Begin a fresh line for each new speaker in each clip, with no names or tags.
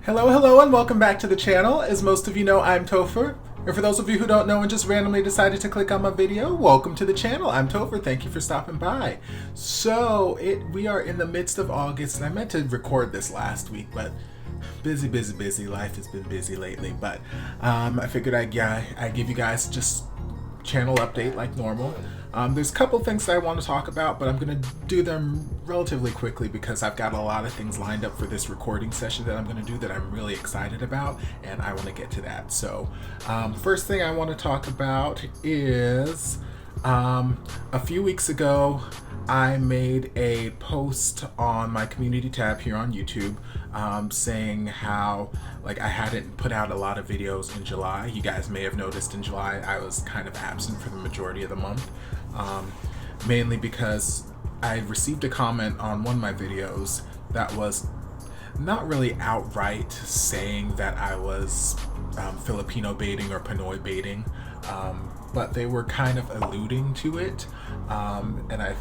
Hello, hello, and welcome back to the channel. As most of you know, I'm Topher. And for those of you who don't know and just randomly decided to click on my video, welcome to the channel. I'm Topher. Thank you for stopping by. So, we are in the midst of August, and I meant to record this last week, but busy. Life has been busy lately, but I figured I'd give you guys just channel update like normal. There's a couple things that I want to talk about, but I'm going to do them relatively quickly because I've got a lot of things lined up for this recording session that I'm going to do that I'm really excited about, and I want to get to that. So, first thing I want to talk about is a few weeks ago, I made a post on my community tab here on YouTube saying how I hadn't put out a lot of videos in July. You guys may have noticed in July I was kind of absent for the majority of the month, mainly because I received a comment on one of my videos that was not really outright saying that I was Filipino baiting or Pinoy baiting, but they were kind of alluding to it, and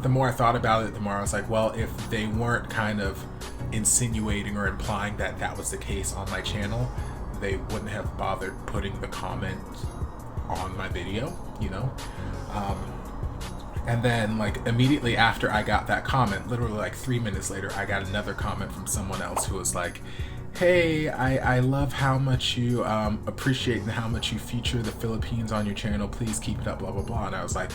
the more I thought about it, the more I was like, well, if they weren't kind of insinuating or implying that that was the case on my channel, they wouldn't have bothered putting the comment on my video, you know? And then immediately after I got that comment, literally 3 minutes later, I got another comment from someone else who was like, hey, I love how much you appreciate and how much you feature the Philippines on your channel. Please keep it up, blah, blah, blah. And I was like,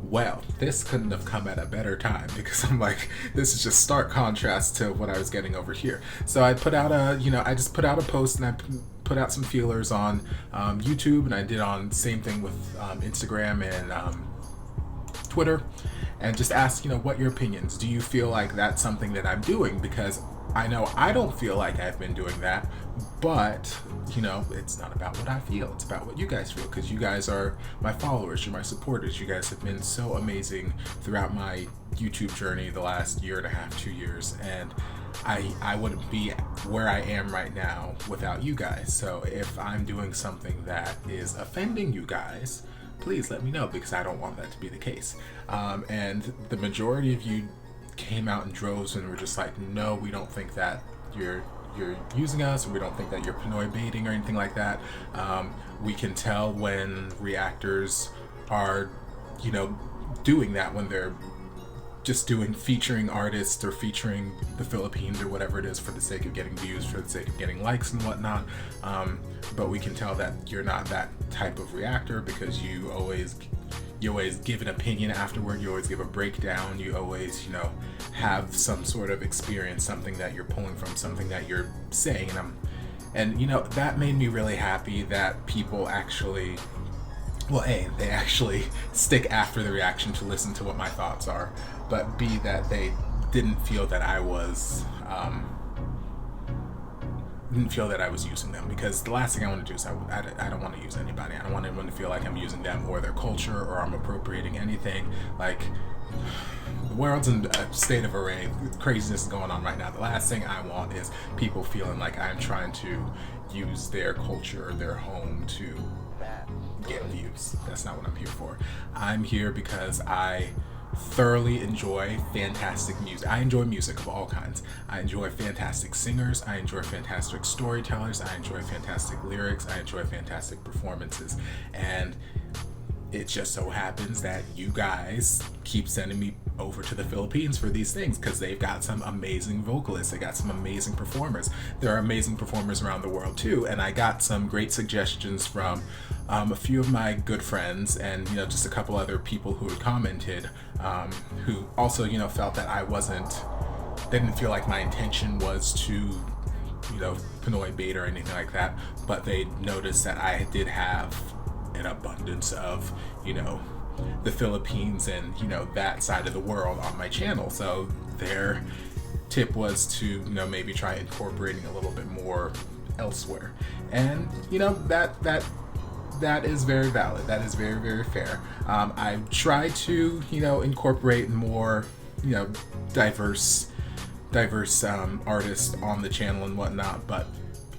well, this couldn't have come at a better time, because I'm like, this is just stark contrast to what I was getting over here. So I put out I just put out a post, and I put out some feelers on YouTube, and I did on same thing with Instagram and Twitter, and just asked, what your opinions. Do you feel like that's something that I'm doing? Because I know I don't feel like I've been doing that, but it's not about what I feel, it's about what you guys feel, because you guys are my followers, you're my supporters. You guys have been so amazing throughout my YouTube journey the last year and a half, 2 years, and I wouldn't be where I am right now without you guys. So if I'm doing something that is offending you guys, please let me know, because I don't want that to be the case. And the majority of you came out in droves and were just like, no, we don't think that you're using us, and we don't think that you're Pinoy baiting or anything like that. We can tell when reactors are doing that, when they're just featuring artists or featuring the Philippines or whatever it is for the sake of getting views, for the sake of getting likes and whatnot. But we can tell that you're not that type of reactor, because you always give an opinion afterward, you always give a breakdown, you always, have some sort of experience, something that you're pulling from, something that you're saying, and that made me really happy that people actually, well, A, they actually stick after the reaction to listen to what my thoughts are, but B, that they didn't feel that I was using them, because the last thing I want to do is I don't want to use anybody. I don't want anyone to feel like I'm using them or their culture, or I'm appropriating anything. The world's in a state of array. Craziness is going on right now. The last thing I want is people feeling like I'm trying to use their culture or their home to get views. That's not what I'm here for. I'm here because I thoroughly enjoy fantastic music. I enjoy music of all kinds. I enjoy fantastic singers. I enjoy fantastic storytellers. I enjoy fantastic lyrics. I enjoy fantastic performances. And it just so happens that you guys keep sending me over to the Philippines for these things, because they've got some amazing vocalists, they got some amazing performers. There are amazing performers around the world too, and I got some great suggestions from a few of my good friends, and just a couple other people who had commented, who also felt that they didn't feel like my intention was to Pinoy bait or anything like that, but they noticed that I did have an abundance of the Philippines and that side of the world on my channel. So their tip was to maybe try incorporating a little bit more elsewhere, and that is very valid. That is very, very fair. I try to incorporate more diverse artists on the channel and whatnot, but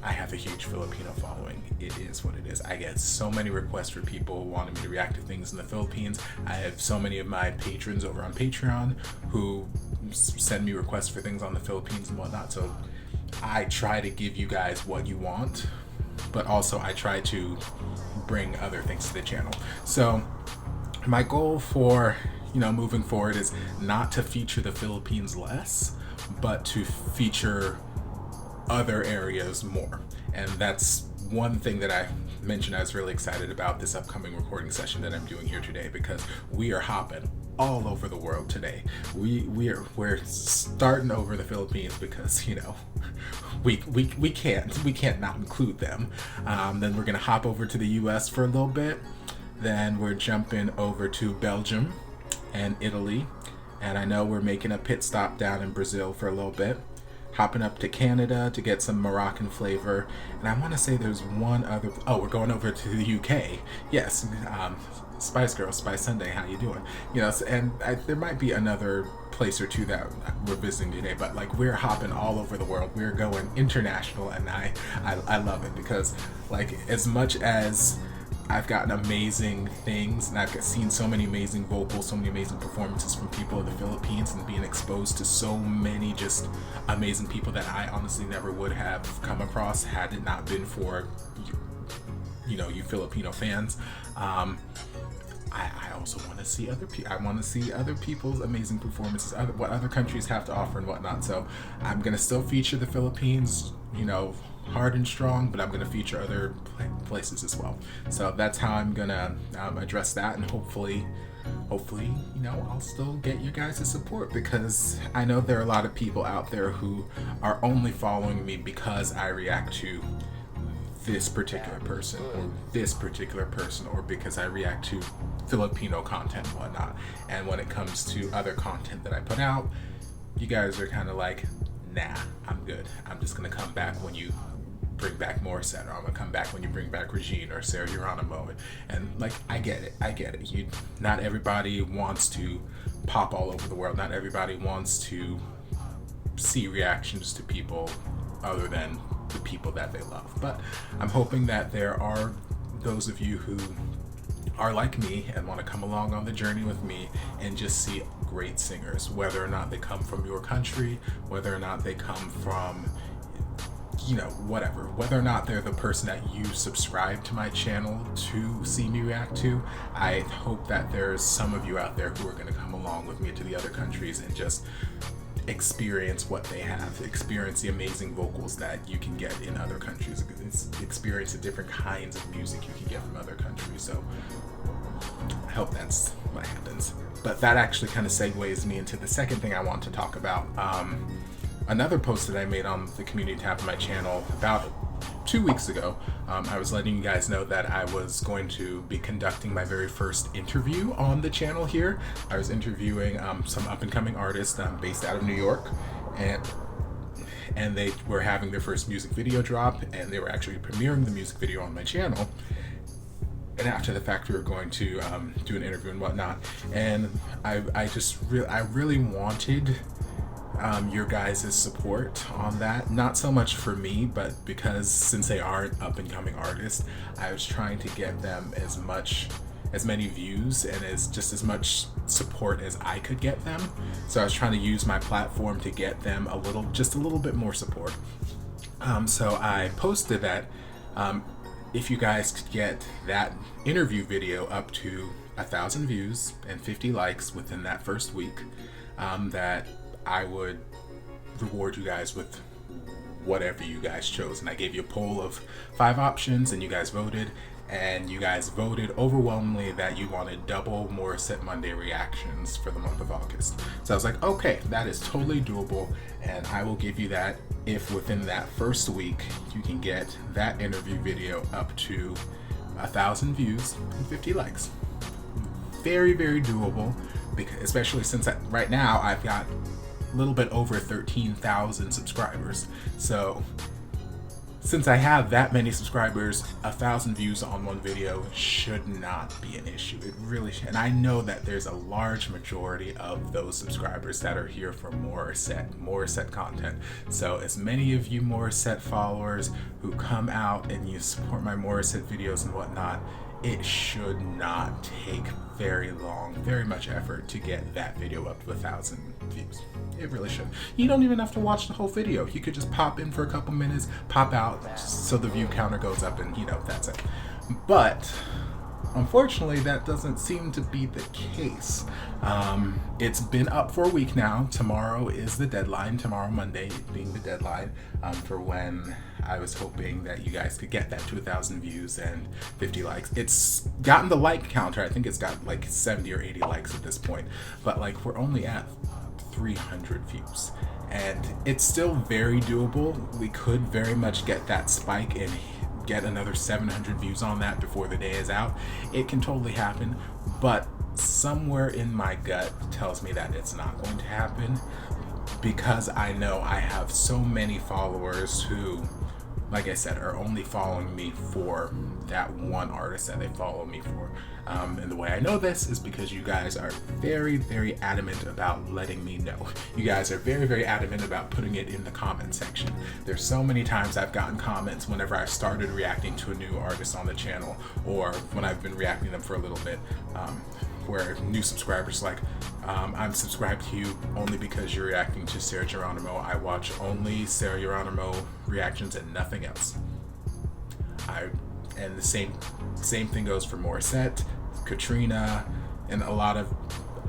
I have a huge Filipino following. It is what it is. I get so many requests for people wanting me to react to things in the Philippines. I have so many of my patrons over on Patreon who send me requests for things on the Philippines and whatnot. So I try to give you guys what you want, but also I try to bring other things to the channel. So my goal for, moving forward is not to feature the Philippines less, but to feature other areas more. And that's one thing that I mentioned I was really excited about this upcoming recording session that I'm doing here today, because we are hopping all over the world today. We're starting over the Philippines because we can't not include them. Then we're gonna hop over to the US for a little bit. Then we're jumping over to Belgium and Italy, and I know we're making a pit stop down in Brazil for a little bit, hopping up to Canada to get some Moroccan flavor, and I want to say there's one other. Oh, we're going over to the UK. Yes, Spice Girl, Spice Sunday, how you doing? There might be another place or two that we're visiting today, but like, we're hopping all over the world. We're going international, and I love it, because like, as much as I've gotten amazing things, and I've seen so many amazing vocals, so many amazing performances from people in the Philippines, and being exposed to so many just amazing people that I honestly never would have come across had it not been for you Filipino fans. I also want to see other people. I want to see other people's amazing performances, what other countries have to offer and whatnot. So I'm gonna still feature the Philippines, hard and strong, but I'm gonna feature other places as well. So that's how I'm gonna address that, and hopefully, I'll still get you guys' support, because I know there are a lot of people out there who are only following me because I react to this particular person or this particular person, or because I react to Filipino content and whatnot. And when it comes to other content that I put out, you guys are kind of like, nah, I'm good. I'm just gonna come back when you bring back Morissette, or I'm gonna come back when you bring back Regine or Sarah Geronimo. And like, I get it. Not everybody wants to pop all over the world. Not everybody wants to see reactions to people other than the people that they love. But I'm hoping that there are those of you who are like me and want to come along on the journey with me and just see great singers, whether or not they come from your country, whether or not they come from whatever, whether or not they're the person that you subscribe to my channel to see me react to. I hope that there's some of you out there who are going to come along with me to the other countries and just experience what they have, experience the amazing vocals that you can get in other countries, experience the different kinds of music you can get from other countries. So I hope that's what happens. But that actually kind of segues me into the second thing I want to talk about. Another post that I made on the community tab of my channel about 2 weeks ago, I was letting you guys know that I was going to be conducting my very first interview on the channel here. I was interviewing some up-and-coming artists based out of New York, and they were having their first music video drop, and they were actually premiering the music video on my channel. And after the fact, we were going to do an interview and whatnot. And I really wanted your guys' support on that. Not so much for me, but because since they are up and coming artists, I was trying to get them as many views and as much support as I could get them. So I was trying to use my platform to get them just a little bit more support. So I posted that if you guys could get that interview video up to 1,000 views and 50 likes within that first week, that I would reward you guys with whatever you guys chose. And I gave you a poll of 5 options, and you guys voted, and you guys voted overwhelmingly that you wanted double Morissette Monday reactions for the month of August. So I was like, okay, that is totally doable, and I will give you that if within that first week you can get that interview video up to 1,000 views and 50 likes. Very, very doable, because especially since right now I've got a little bit over 13,000 subscribers. So since I have that many subscribers, 1,000 views on one video should not be an issue. It really should. And I know that there's a large majority of those subscribers that are here for Morissette content. So as many of you Morissette followers who come out and you support my Morissette videos and whatnot, it should not take very much effort to get that video up to 1,000 views. It really should. You don't even have to watch the whole video. You could just pop in for a couple minutes, pop out, so the view counter goes up, and that's it. But unfortunately, that doesn't seem to be the case. It's been up for a week now. Tomorrow is the deadline. Tomorrow, Monday, being the deadline for when I was hoping that you guys could get that to 1,000 views and 50 likes. It's gotten the like counter. I think it's got like 70 or 80 likes at this point. But like, we're only at 300 views. And it's still very doable. We could very much get that spike and get another 700 views on that before the day is out. It can totally happen, but somewhere in my gut tells me that it's not going to happen, because I know I have so many followers who, like I said, are only following me for that one artist that they follow me for. And the way I know this is because you guys are very, very adamant about letting me know. You guys are very, very adamant about putting it in the comment section. There's so many times I've gotten comments whenever I started reacting to a new artist on the channel, or when I've been reacting to them for a little bit, where new subscribers like, I'm subscribed to you only because you're reacting to Sarah Geronimo. I watch only Sarah Geronimo reactions and nothing else. And the same thing goes for Morissette, Katrina, and a lot of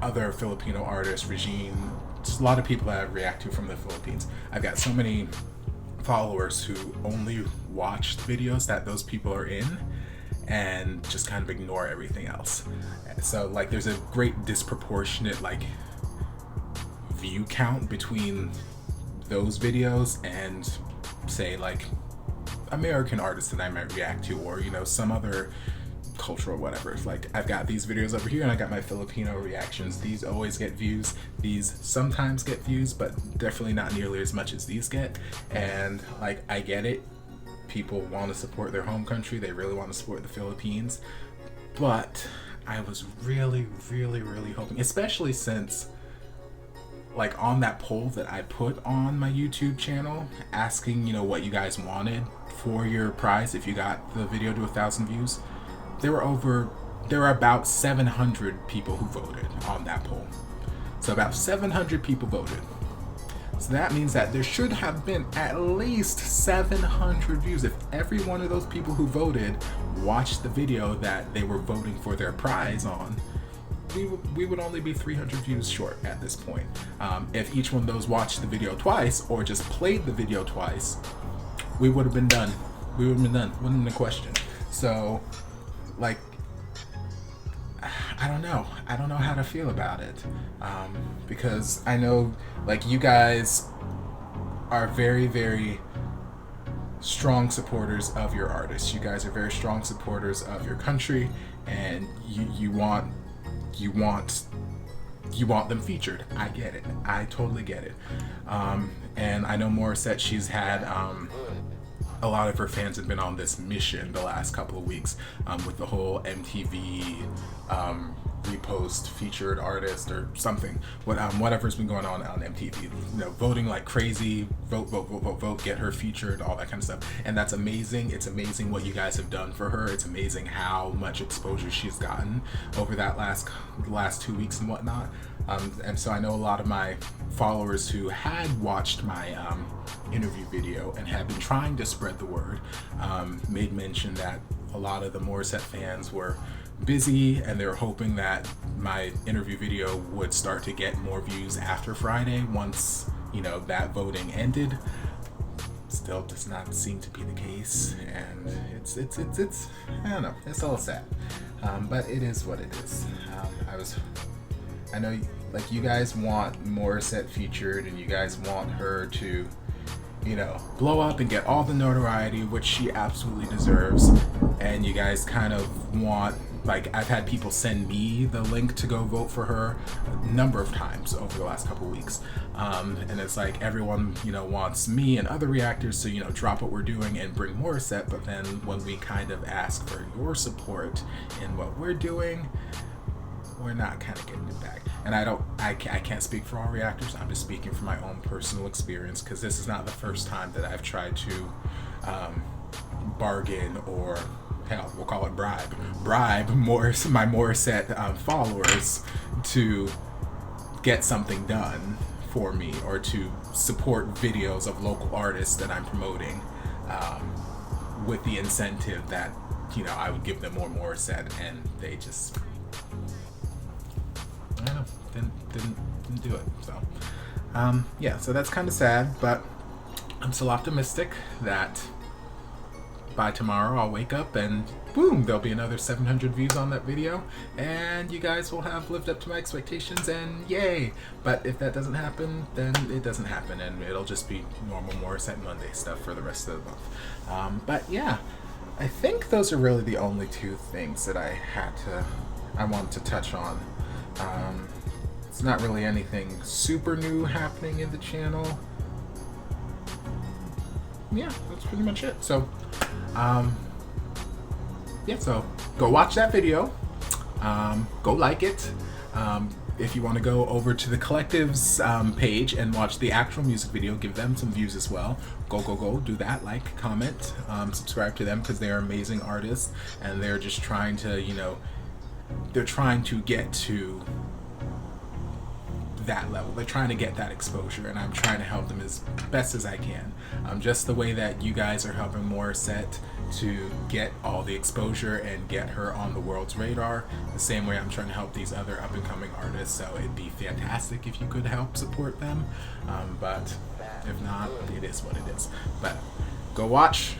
other Filipino artists, Regine, just a lot of people that I react to from the Philippines. I've got so many followers who only watch the videos that those people are in and just kind of ignore everything else. So like, there's a great disproportionate like view count between those videos and say like American artists that I might react to, or some other cultural whatever. It's like, I've got these videos over here and I got my Filipino reactions. These always get views. These sometimes get views, but definitely not nearly as much as these get. And like, I get it. People want to support their home country. They really want to support the Philippines. But I was really, really, really hoping, especially since like on that poll that I put on my YouTube channel asking, what you guys wanted for your prize if you got the video to 1,000 views, there were about 700 people who voted on that poll. So about 700 people voted. So that means that there should have been at least 700 views. If every one of those people who voted watched the video that they were voting for their prize on, we would only be 300 views short at this point. If each one of those watched the video twice or just played the video twice, we would have been done. We would have been done. Wouldn't have been a question. So, like, I don't know. I don't know how to feel about it. Because I know, like, you guys are very, very strong supporters of your artists. You guys are very strong supporters of your country, and you want them featured. I get it. I totally get it. And I know Morissette, she's had a lot of her fans have been on this mission the last couple of weeks with the whole MTV repost featured artist or something. Whatever's been going on MTV, voting like crazy, vote, get her featured, all that kind of stuff. And that's amazing. It's amazing what you guys have done for her. It's amazing how much exposure she's gotten over that last 2 weeks and whatnot. And so I know a lot of my followers who had watched my interview video and have been trying to spread the word made mention that a lot of the Morissette fans were busy and they were hoping that my interview video would start to get more views after Friday once that voting ended. Still does not seem to be the case, and it's I don't know, it's all sad, but it is what it is. I know like you guys want Morissette featured and you guys want her to blow up and get all the notoriety, which she absolutely deserves. And you guys kind of want, like, I've had people send me the link to go vote for her a number of times over the last couple of weeks. And it's like everyone, wants me and other reactors to, drop what we're doing and bring Morissette. But then when we kind of ask for your support in what we're doing, we're not kind of getting it back. And I can't speak for all reactors. I'm just speaking from my own personal experience, because this is not the first time that I've tried to bargain, or hell, we'll call it bribe my Morissette followers to get something done for me or to support videos of local artists that I'm promoting, with the incentive that, you know, I would give them more Morissette, and they just, I don't know, didn't do it. So yeah, so that's kind of sad, but I'm still optimistic that by tomorrow I'll wake up and boom, there'll be another 700 views on that video, and you guys will have lived up to my expectations, and yay. But if that doesn't happen, then it doesn't happen, and it'll just be normal Morissette Monday stuff for the rest of the month. But yeah, I think those are really the only two things that I wanted to touch on. It's not really anything super new happening in the channel. Yeah, that's pretty much it. So yeah, so go watch that video, go like it. If you want to go over to the Collective's page and watch the actual music video, give them some views as well, go do that. Like, comment, subscribe to them, because they are amazing artists, and they're just trying to, you know, they're trying to get to that level. They're trying to get that exposure, and I'm trying to help them as best as I can. Just the way that you guys are helping Morissette to get all the exposure and get her on the world's radar, the same way I'm trying to help these other up-and-coming artists. So it'd be fantastic if you could help support them, but if not, it is what it is. But go watch,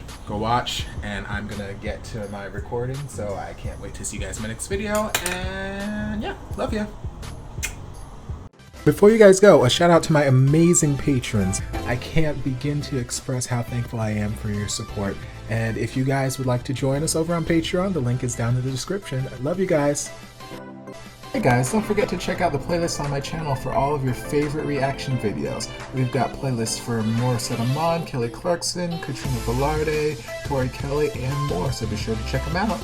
and I'm gonna get to my recording, so I can't wait to see you guys in my next video, and yeah, love ya. Before you guys go, a shout out to my amazing patrons. I can't begin to express how thankful I am for your support. And if you guys would like to join us over on Patreon, the link is down in the description. I love you guys. Hey guys, don't forget to check out the playlist on my channel for all of your favorite reaction videos. We've got playlists for Morissette Amon, Kelly Clarkson, Katrina Velarde, Tori Kelly, and more, so be sure to check them out.